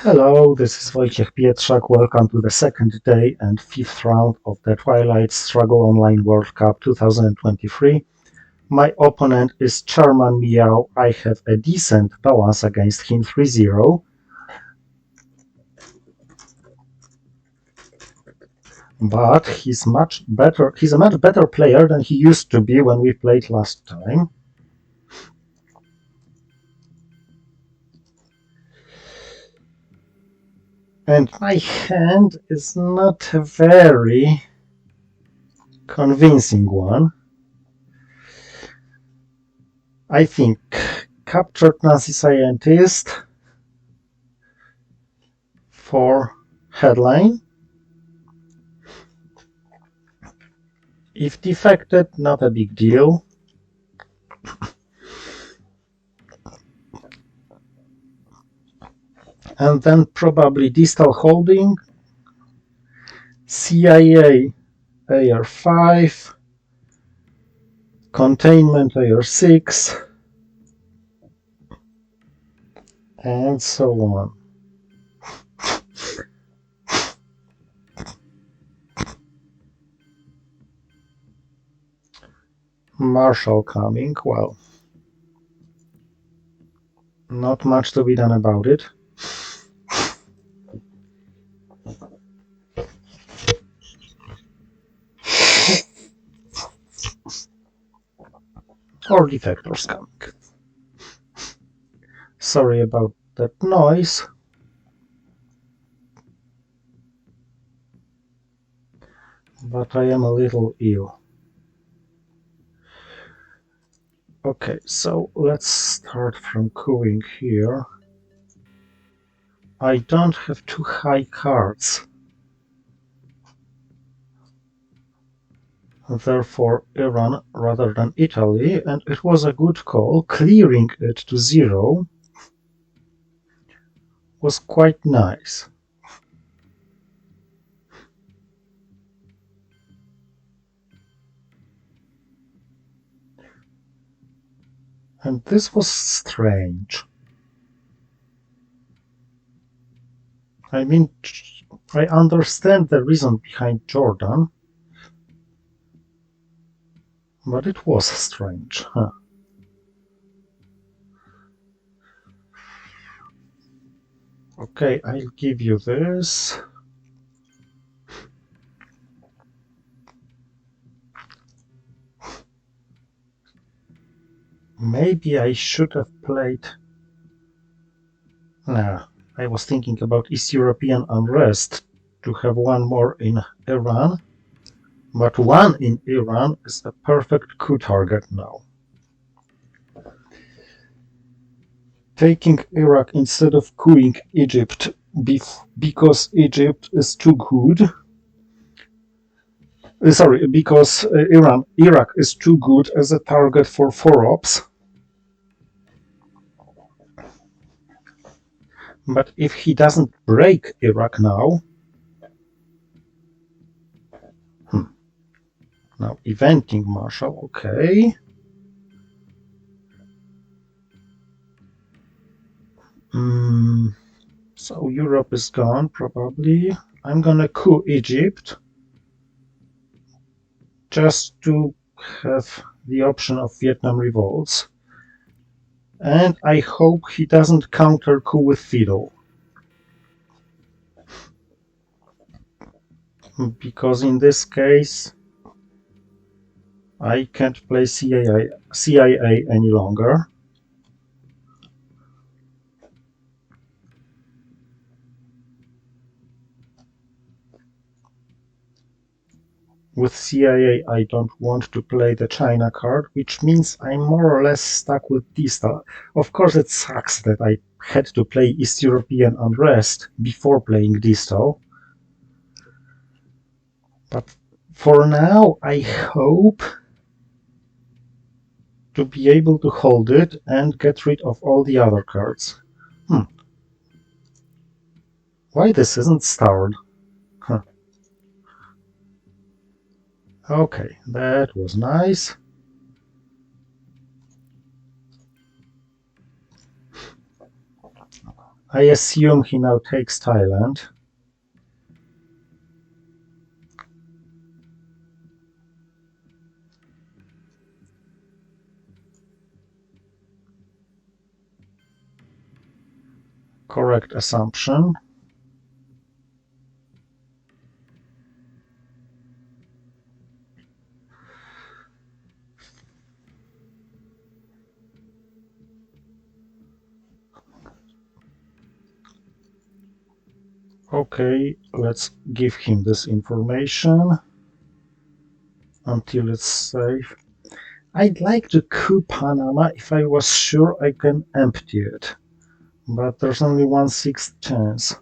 Hello, this is Wojciech Pietrzak. Welcome to the second day and fifth round of the Twilight Struggle Online World Cup 2023. My opponent is Chairman Miao. I have a decent balance against him 3-0. But he's a much better player than he used to be when we played last time. And my hand is not a very convincing one. I think captured Nazi scientist for headline. If defected, not a big deal. And then probably distal holding, CIA AR5, containment AR6, and so on. Marshall coming, well, not much to be done about it. Or defectors coming. Sorry about that noise. But I am a little ill. Okay, so let's start from queuing here. I don't have too high cards. Therefore Iran rather than Italy, and it was a good call. Clearing it to 0 was quite nice. And this was strange. I mean, I understand the reason behind Jordan, but it was strange, huh? Okay, I'll give you this. Maybe I should have played... Nah, I was thinking about East European unrest to have one more in Iran, but one in Iran is a perfect coup target now. Taking Iraq instead of coupping Egypt because Egypt is too good. Sorry, because Iraq is too good as a target for 4-ops. But if he doesn't break Iraq now... Now, eventing Marshall, okay. So Europe is gone, probably. I'm gonna coup Egypt, just to have the option of Vietnam revolts. And I hope he doesn't counter coup with Fiddle. Because in this case, I can't play CIA any longer. With CIA, I don't want to play the China card, which means I'm more or less stuck with distal. Of course, it sucks that I had to play East European unrest before playing distal. But for now, I hope to be able to hold it and get rid of all the other cards. Why this isn't starred? Huh. Okay, that was nice. I assume he now takes Thailand. Correct assumption. Okay, let's give him this information until it's safe. I'd like to coup Panama if I was sure I can empty it, but there's only 1/6 chance.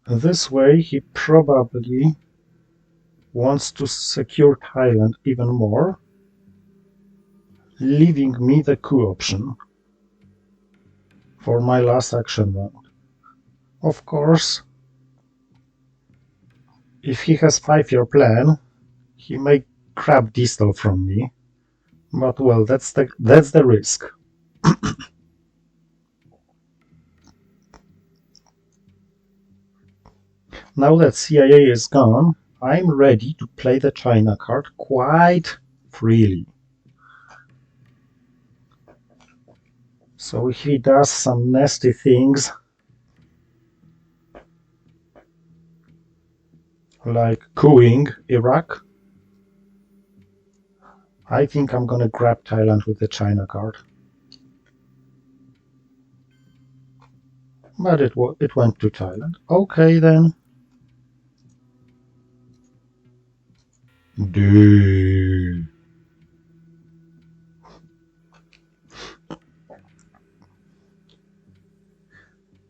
This way, he probably wants to secure Thailand even more, leaving me the coup option for my last action round. Of course, if he has 5-year plan, he may grab Distal from me, but well, that's the risk. Now that CIA is gone, I'm ready to play the China card quite freely. So if he does some nasty things, like coupping Iraq, I think I'm gonna grab Thailand with the China card. But it went to Thailand. Okay then. Dude.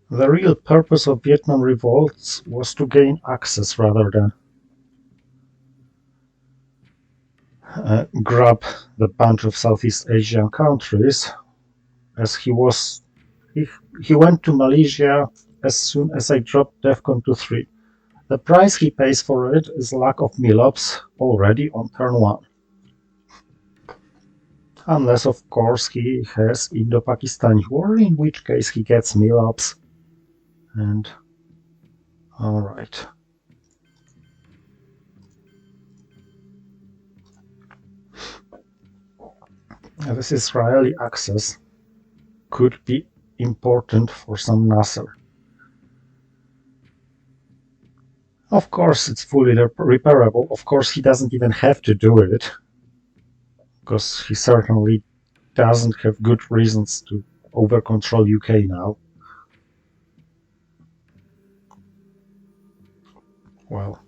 The real purpose of Vietnam revolts was to gain access rather than grab the bunch of Southeast Asian countries, as he went to Malaysia as soon as I dropped DEFCON 2-3. The price he pays for it is lack of MILOPS already on turn 1. Unless, of course, he has Indo-Pakistani war, in which case he gets MILOPS. And alright. This Israeli access could be important for some Nasser. Of course, it's fully repairable. Of course, he doesn't even have to do it, because he certainly doesn't have good reasons to over-control UK now. Well,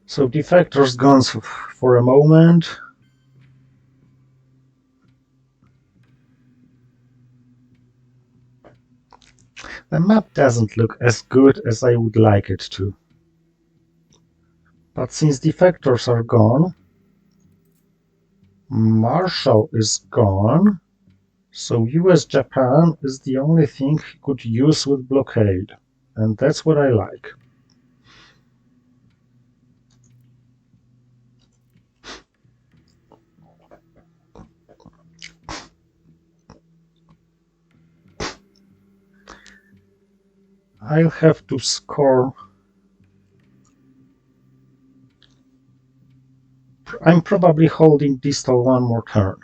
so defectors gone for a moment. The map doesn't look as good as I would like it to. But since defectors are gone, Marshall is gone, so US-Japan is the only thing he could use with blockade, and that's what I like. I'll have to score. I'm probably holding Distal one more turn.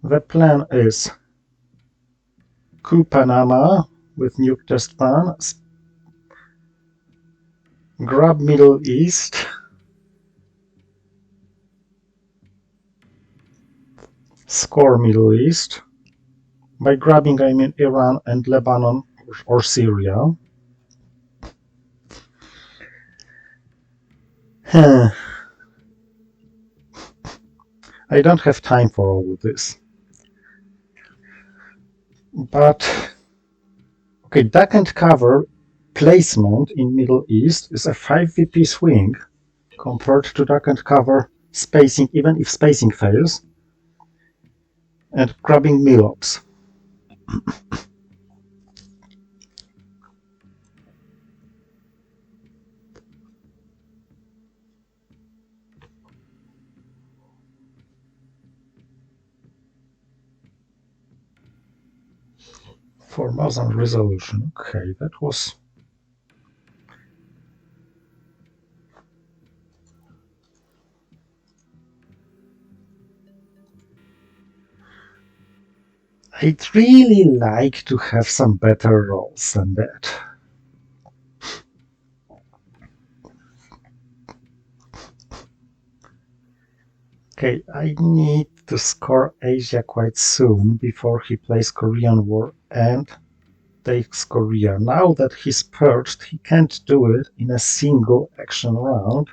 The plan is coup Panama with nuke test ban, grab Middle East, score Middle East. By grabbing, I mean Iran and Lebanon or Syria. I don't have time for all of this. But, okay, duck and cover placement in Middle East is a 5 VP swing compared to duck and cover spacing even if spacing fails, and grabbing Milops. For Mozambique resolution, okay, that was... I'd really like to have some better rolls than that. Okay, I need to score Asia quite soon before he plays Korean War and takes Korea. Now that he's purged, he can't do it in a single action round.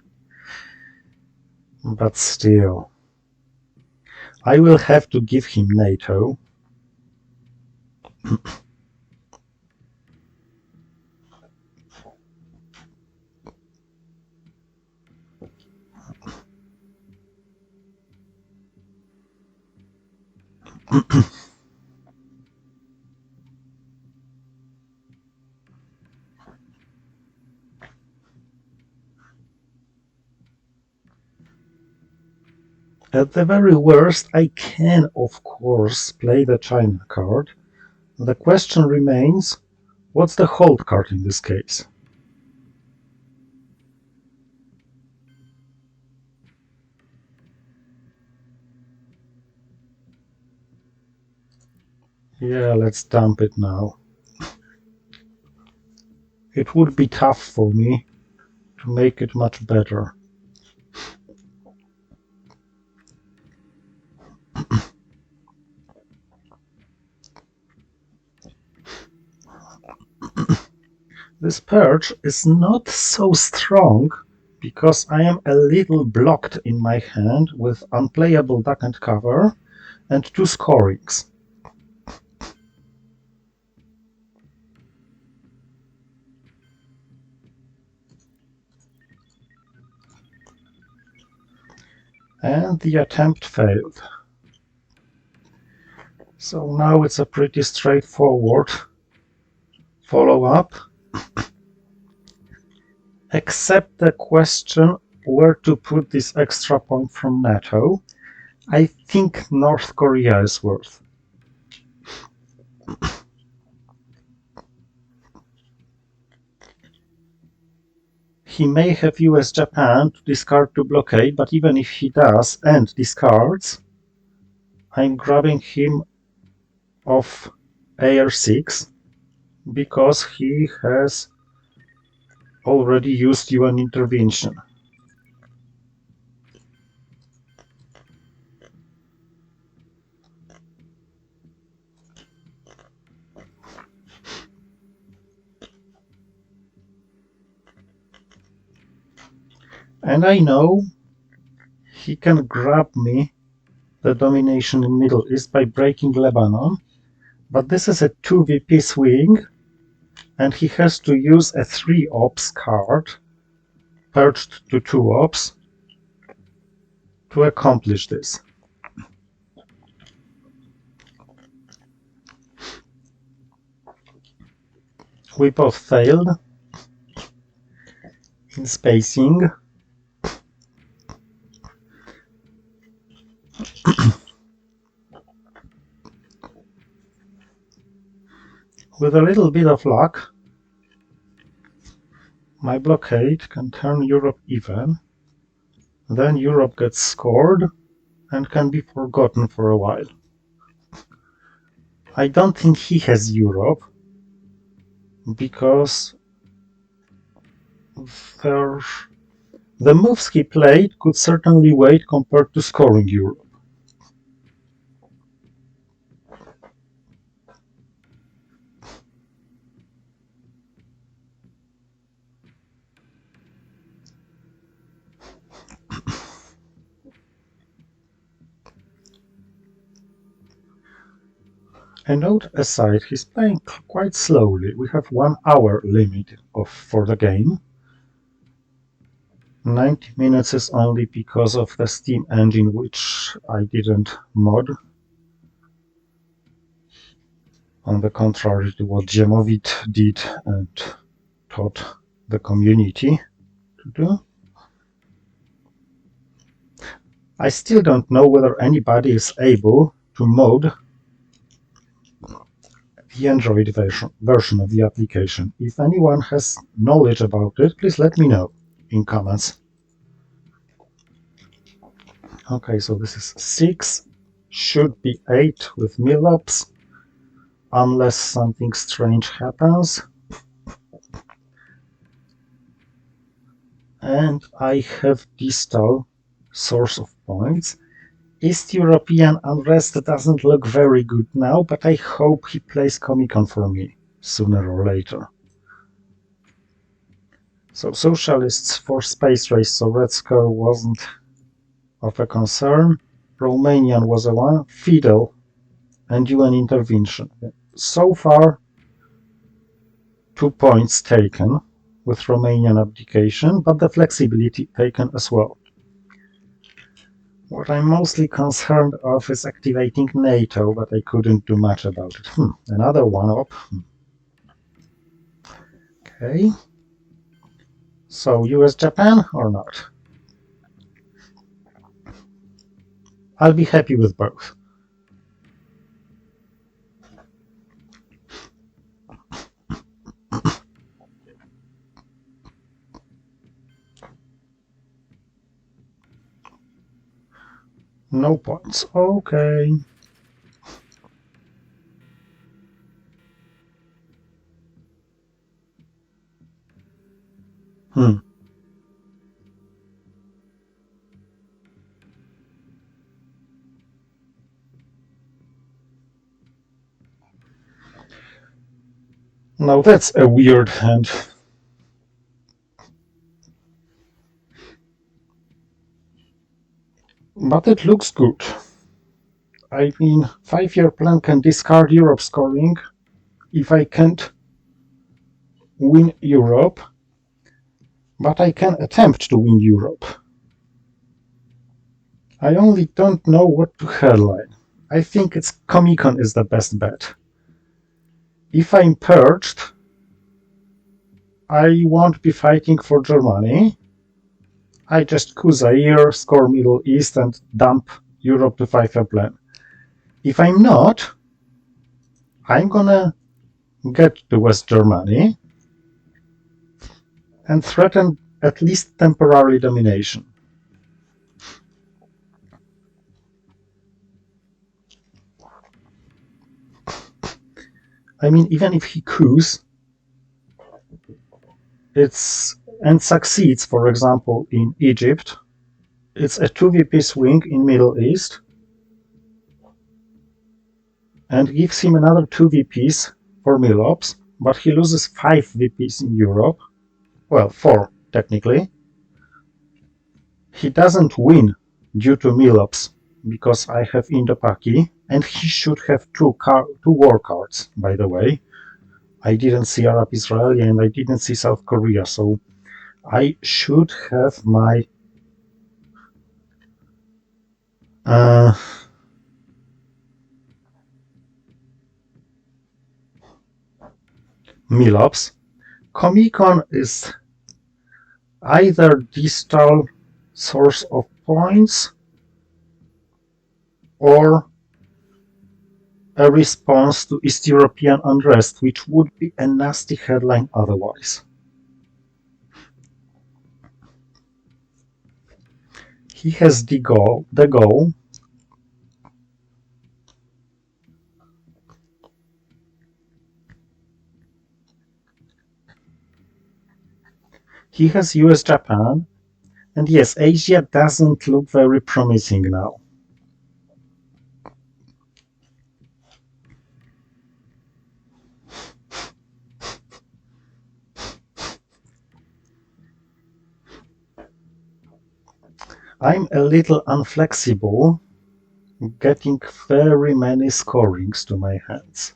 But still, I will have to give him NATO. At the very worst, I can, of course, play the China card. The question remains, what's the hold card in this case? Yeah, let's dump it now. It would be tough for me to make it much better. This purge is not so strong because I am a little blocked in my hand with unplayable duck and cover and 2 scorings. And the attempt failed. So now it's a pretty straightforward follow-up, except the question where to put this extra point from NATO. I think North Korea is worth. He may have US Japan to discard to blockade, but even if he does and discards, I'm grabbing him off AR6 because he has already used UN intervention. And I know he can grab me the domination in Middle East by breaking Lebanon, but this is a 2 VP swing, and he has to use a 3 ops card, purged to 2 ops, to accomplish this. We both failed in spacing. With a little bit of luck, my blockade can turn Europe even. Then Europe gets scored and can be forgotten for a while. I don't think he has Europe, because the moves he played could certainly wait compared to scoring Europe. A note aside, he's playing quite slowly. We have 1 hour limit for the game. 90 minutes is only because of the steam engine, which I didn't mod. On the contrary to what Ziemowit did and taught the community to do. I still don't know whether anybody is able to mod the Android version of the application. If anyone has knowledge about it, please let me know in comments. Okay, so this is 6, should be 8 with millops, unless something strange happens. And I have distal source of points. East European unrest doesn't look very good now, but I hope he plays Comic-Con for me sooner or later. So socialists for space race, so Red Scare wasn't of a concern. Romanian was a one. Fidel and UN intervention. So far, 2 points taken with Romanian abdication, but the flexibility taken as well. What I'm mostly concerned of is activating NATO, but I couldn't do much about it. Another one-up. Okay. So US-Japan or not? I'll be happy with both. No points. Okay. Now that's a weird hand. But it looks good. I mean, 5-year plan can discard Europe scoring if I can't win Europe, but I can attempt to win Europe. I only don't know what to headline. I think it's Comic-Con is the best bet. If I'm purged, I won't be fighting for Germany. I just coup Zaire, score Middle East, and dump Europe to 5-year plan. If I'm not, I'm gonna get to West Germany and threaten at least temporary domination. I mean, even if he coups, and succeeds, for example, in Egypt, it's a 2 VP swing in Middle East and gives him another 2 VPs for Millops, but he loses 5 VPs in Europe. Well, 4, technically. He doesn't win due to Millops, because I have Indo-Paki, and he should have 2 war cards, by the way. I didn't see Arab Israeli and I didn't see South Korea, so I should have my Millops. Comic-Con is either distal source of points or a response to East European unrest, which would be a nasty headline otherwise. He has the goal. He has US-Japan, and yes, Asia doesn't look very promising now. I'm a little unflexible, getting very many scorings to my hands.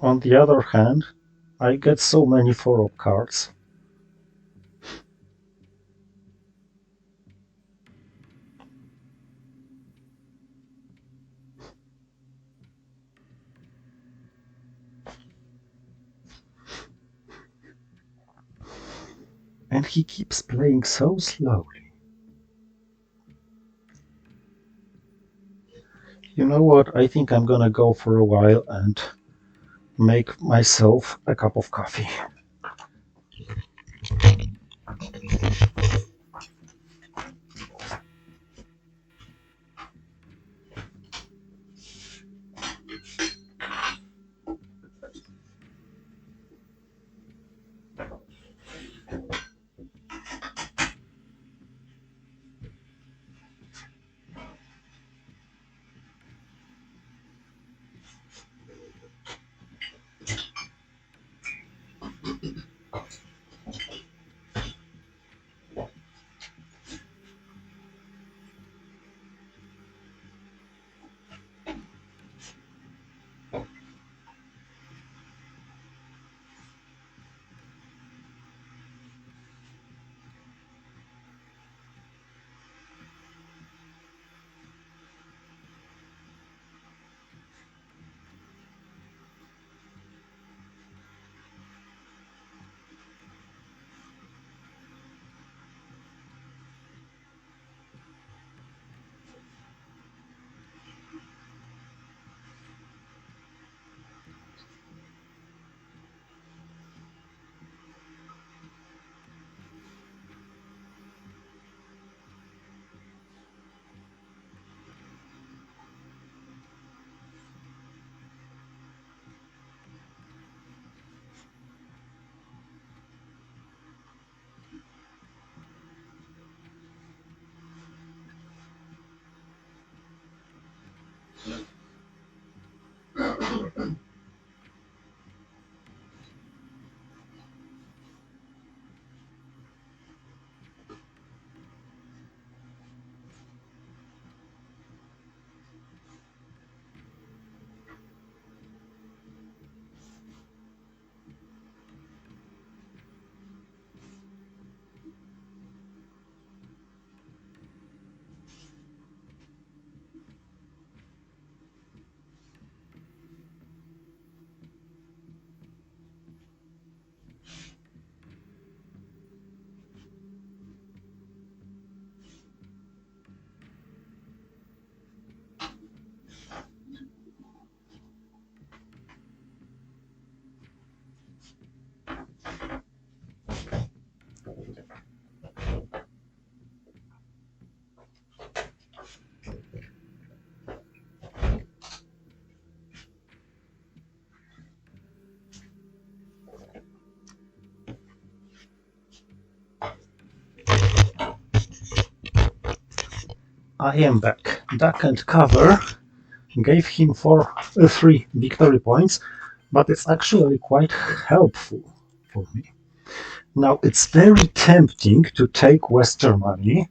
On the other hand, I get so many 4-up cards. And he keeps playing so slowly. You know what? I think I'm gonna go for a while and make myself a cup of coffee. I am back. Duck and cover gave him 3 victory points, but it's actually quite helpful for me. Now, it's very tempting to take West Germany,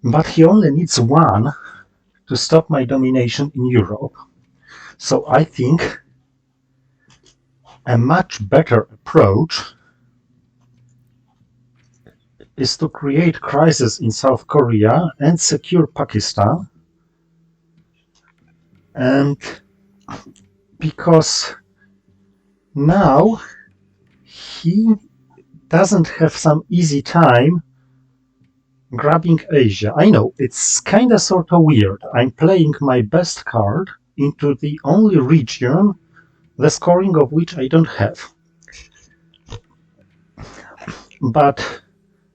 but he only needs 1 to stop my domination in Europe. So I think a much better approach is to create crisis in South Korea and secure Pakistan. And because now he doesn't have some easy time grabbing Asia. I know, it's kinda sorta weird. I'm playing my best card into the only region the scoring of which I don't have. But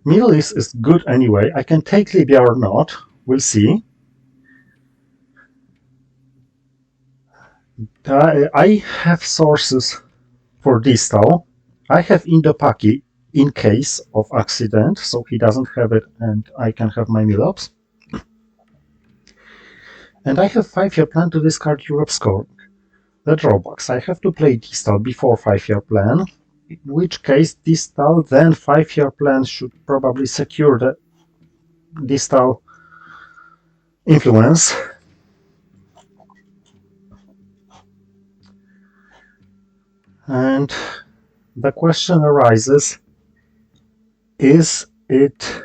Middle East is good anyway. I can take Libya or not. We'll see. I have sources for distal. I have Indo-Paki in case of accident, so he doesn't have it and I can have my Milops. And I have 5-year plan to discard Europe scoring. The drawbacks. I have to play distal before 5-year plan, in which case distal, then 5-year plan should probably secure the distal influence. And the question arises, is it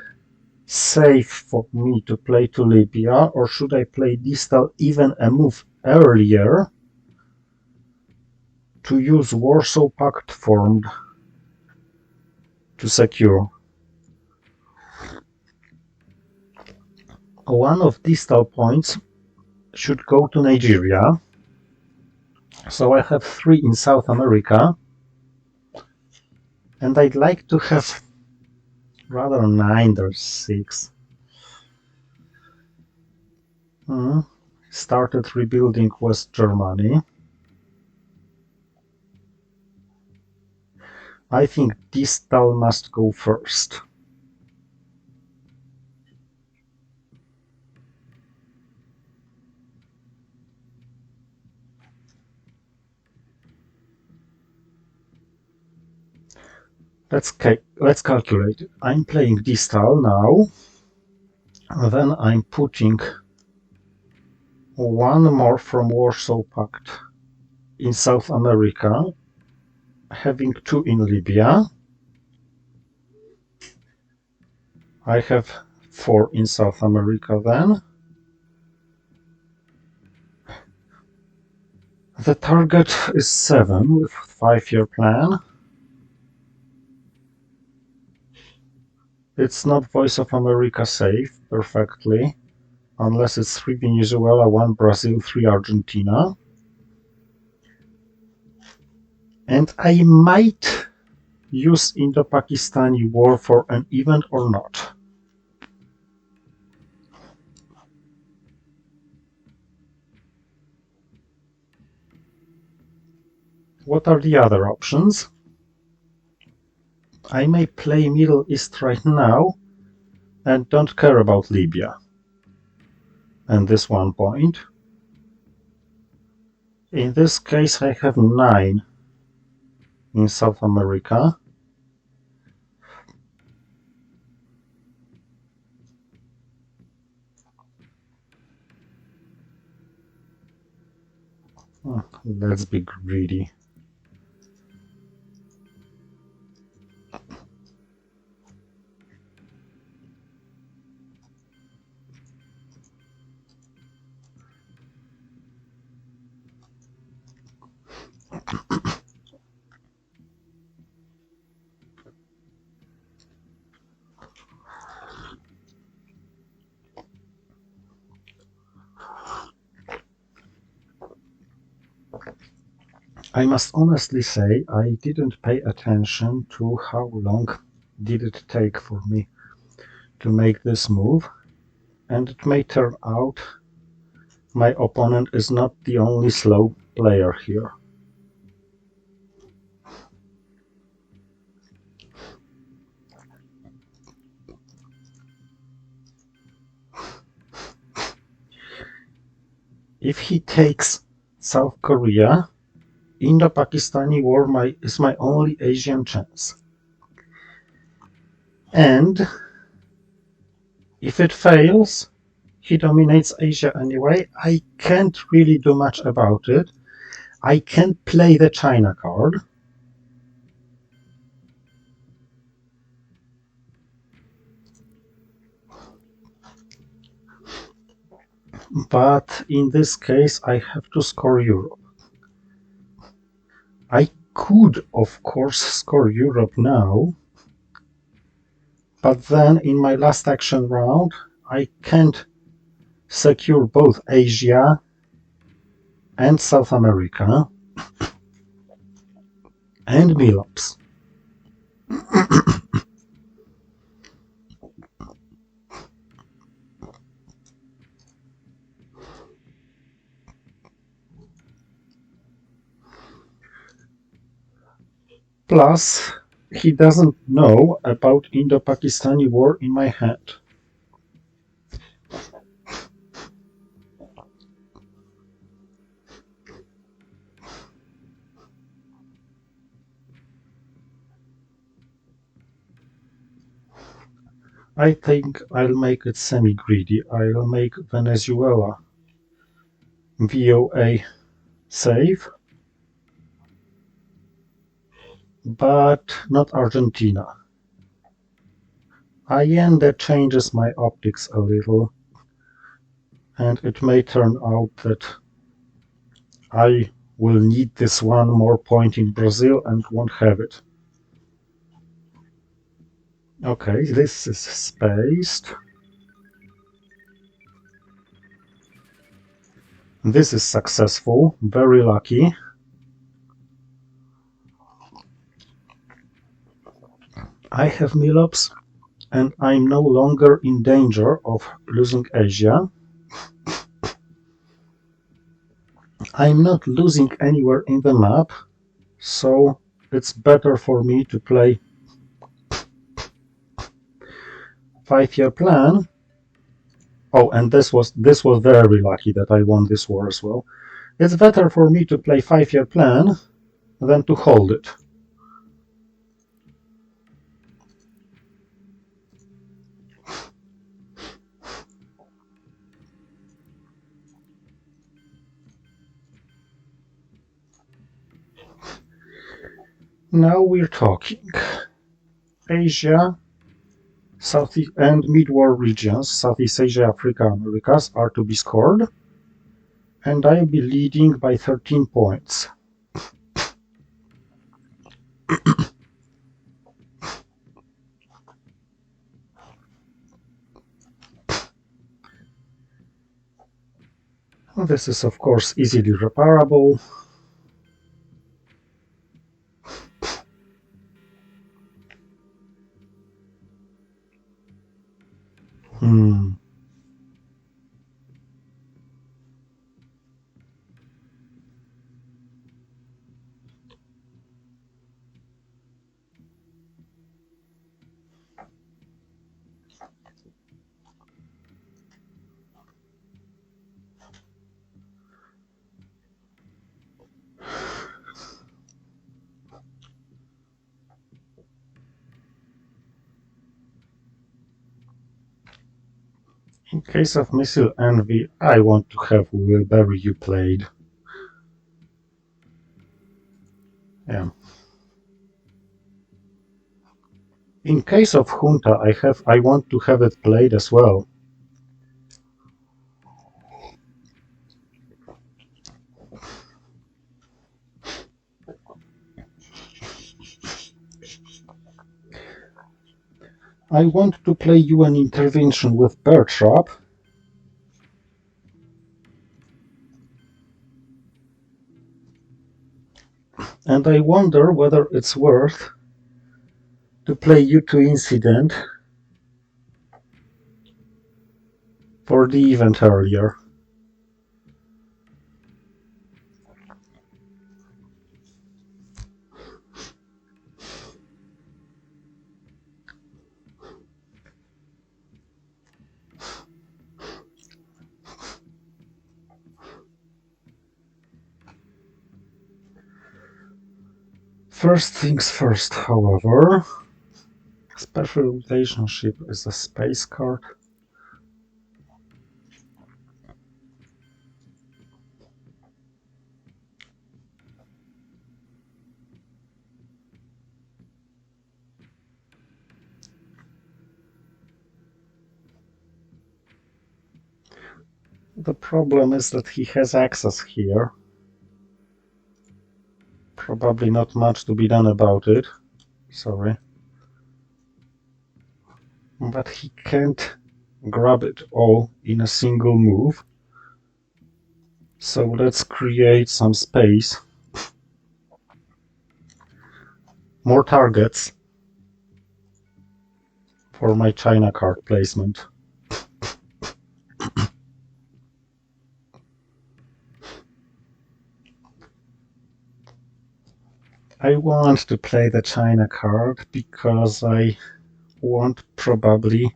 safe for me to play to Libya, or should I play distal even a move earlier to use Warsaw Pact formed to secure? One of distal points should go to Nigeria, so I have 3 in South America, and I'd like to have rather 9, there's 6. Started rebuilding West Germany. I think distal must go first. Let's calculate it. I'm playing distal now. Then I'm putting 1 more from Warsaw Pact in South America, having 2 in Libya. I have 4 in South America then. The target is 7 with 5-year plan. It's not Voice of America safe perfectly, unless it's 3 Venezuela, 1 Brazil, 3 Argentina. And I might use Indo-Pakistani war for an event or not. What are the other options? I may play Middle East right now and don't care about Libya. And this 1 point. In this case, I have 9 in South America. Let's be greedy. I must honestly say I didn't pay attention to how long did it take for me to make this move, and it may turn out my opponent is not the only slow player here. If he takes South Korea, Indo-Pakistani war is my only Asian chance. And if it fails, he dominates Asia anyway. I can't really do much about it. I can play the China card. But in this case, I have to score Europe. I could, of course, score Europe now, but then in my last action round, I can't secure both Asia and South America and Milops. Plus, he doesn't know about Indo-Pakistani war in my hand. I think I'll make it semi-greedy. I'll make Venezuela VOA safe. but not Argentina. Allende changes my optics a little, and it may turn out that I will need this one more point in Brazil and won't have it. Okay, this is spaced. This is successful, very lucky. I have Milops, and I'm no longer in danger of losing Asia. I'm not losing anywhere in the map, so it's better for me to play 5-year plan. Oh, and this was very lucky that I won this war as well. It's better for me to play 5-year plan than to hold it. Now we're talking. Asia, Southeast and mid-war regions, Southeast Asia, Africa, Americas are to be scored, and I'll be leading by 13 points. This is of course easily reparable. In case of Missile Envy, I want to have We Will Bury You played. Yeah. In case of Junta, I want to have it played as well. I want to play UN intervention with Bear Trap. And I wonder whether it's worth to play U2 incident for the event earlier. First things first, however, special relationship is a space card. The problem is that he has access here. Probably not much to be done about it. Sorry. But he can't grab it all in a single move. So let's create some space. More targets for my China card placement. I want to play the China card because I want probably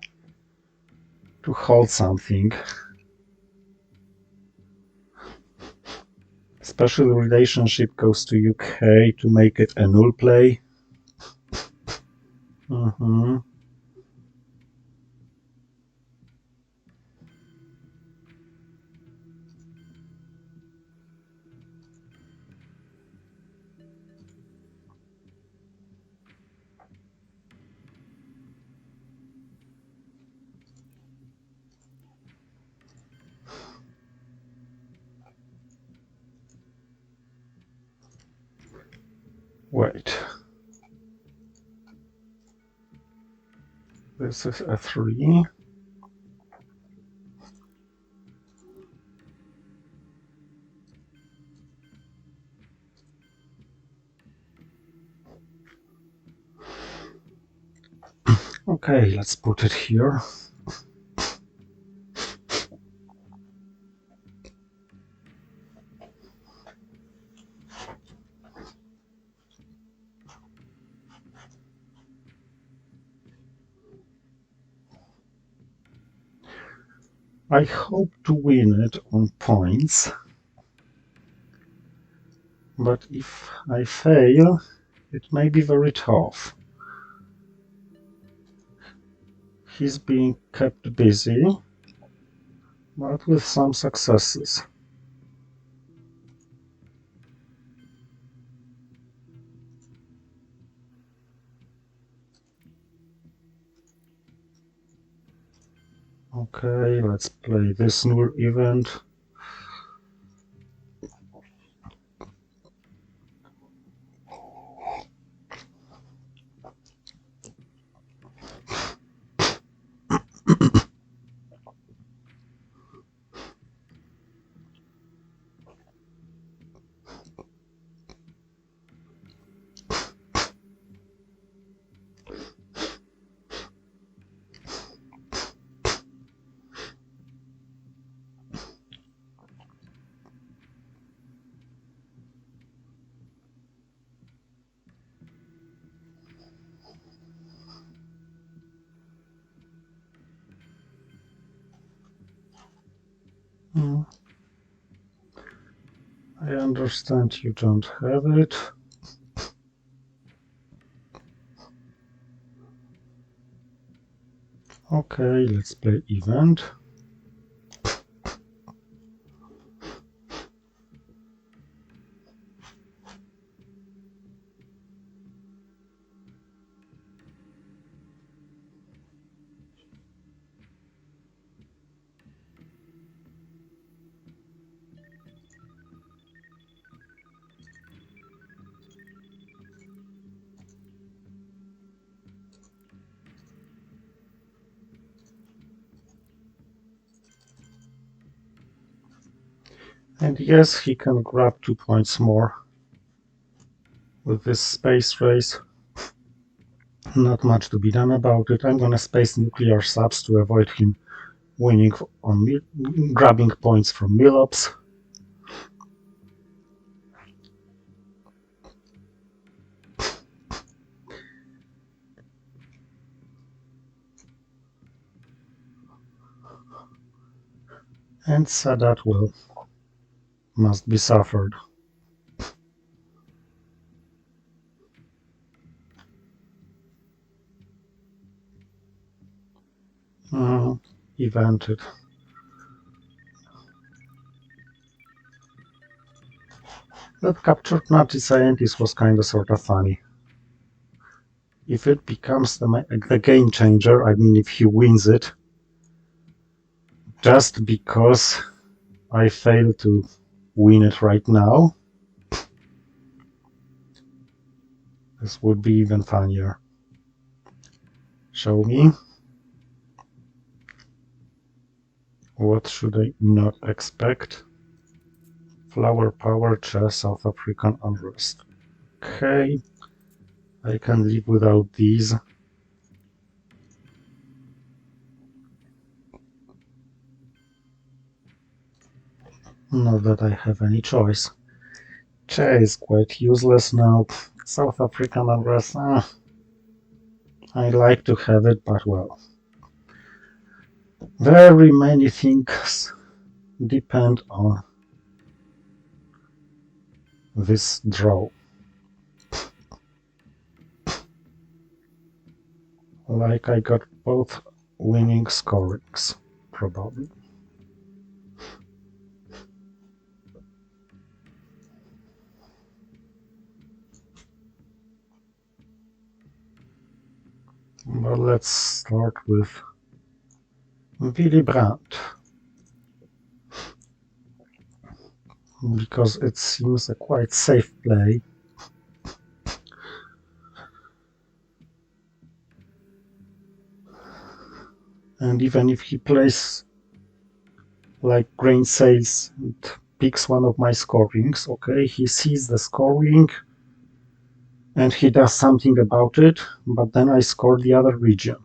to hold something. Special relationship goes to UK to make it a null play. Wait. This is a 3. Okay, let's put it here. I hope to win it on points, but if I fail, it may be very tough. He's being kept busy, but with some successes. Okay, let's play this new event. I understand you don't have it. Okay, let's play event. And yes, he can grab 2 points more with this space race. Not much to be done about it. I'm gonna space nuclear subs to avoid him winning on grabbing points from Milops. And Sadat must be suffered. Evented. That captured Nazi scientist was kinda sorta funny. If it becomes the game changer, I mean if he wins it, just because I fail to win it right now, this would be even funnier. Show me. What should I not expect? Flower power, chess, South African unrest. Okay, I can live without these. Not that I have any choice. Chess is quite useless now. South African unrest, I like to have it, but well. Very many things depend on this draw. Like I got both winning scorings, probably. But let's start with Willy Brandt, because it seems a quite safe play. And even if he plays like grain sales and picks one of my scorings, okay, he sees the scoring and he does something about it, but then I score the other region.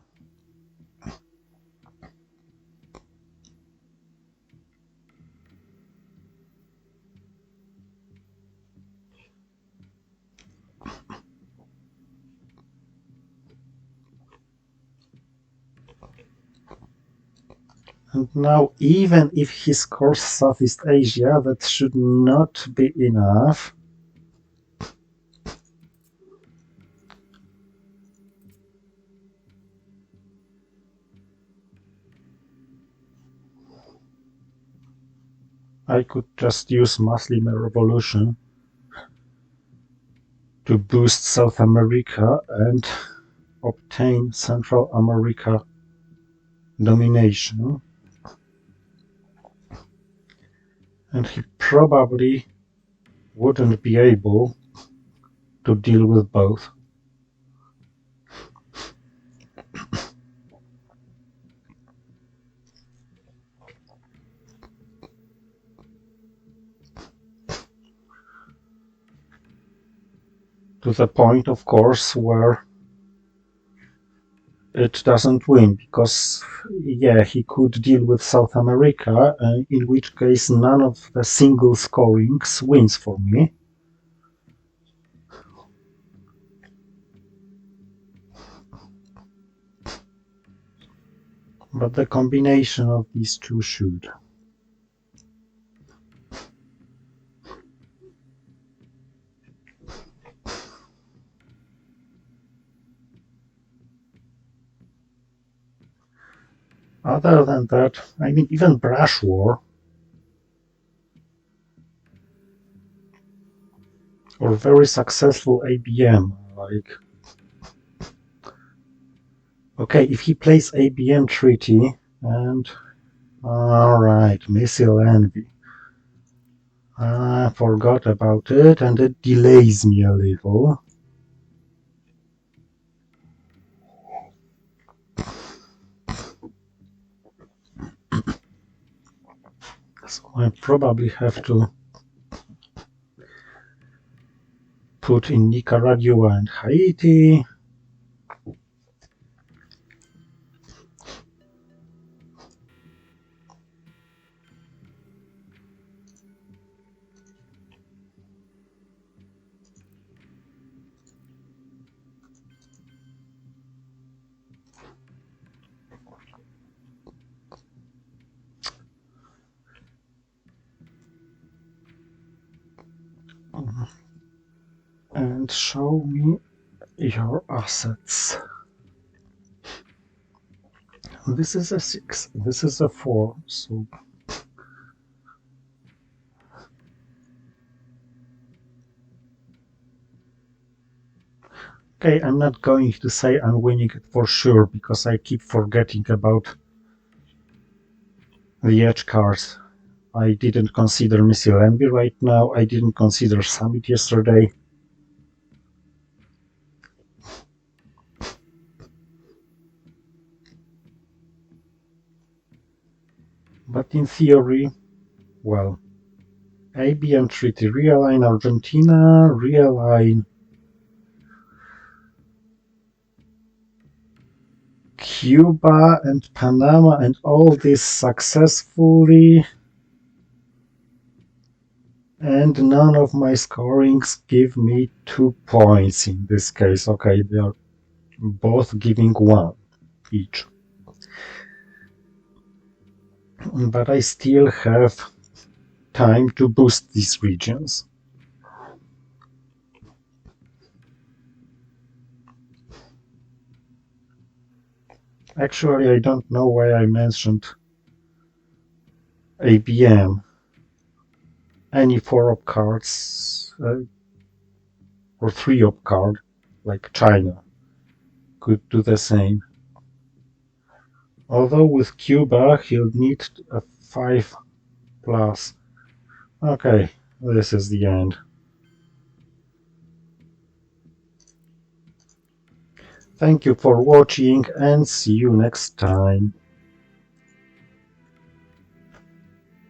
And now, even if he scores Southeast Asia, that should not be enough. I could just use Muslim Revolution to boost South America and obtain Central America domination. And he probably wouldn't be able to deal with both. To the point, of course, where it doesn't win, because, yeah, he could deal with South America, in which case none of the single scorings wins for me. But the combination of these two should. Other than that, I mean, even Brush War or very successful ABM, like, okay, if he plays ABM treaty and, alright, Missile Envy. I forgot about it and it delays me a little. So I probably have to put in Nicaragua and Haiti. And show me your assets. This is a 6, this is a 4, so okay, I'm not going to say I'm winning it for sure, because I keep forgetting about the edge cards. I didn't consider Missile Envy right now, I didn't consider Summit yesterday. But in theory, well, ABM Treaty, realign Argentina, realign Cuba and Panama, and all this successfully, and none of my scorings give me 2 points in this case. Okay, they are both giving 1 each. But I still have time to boost these regions. Actually, I don't know why I mentioned ABM. Any 4-op cards or 3-op card, like China, could do the same. Although with Cuba, he'll need a 5+. Okay, this is the end. Thank you for watching and see you next time.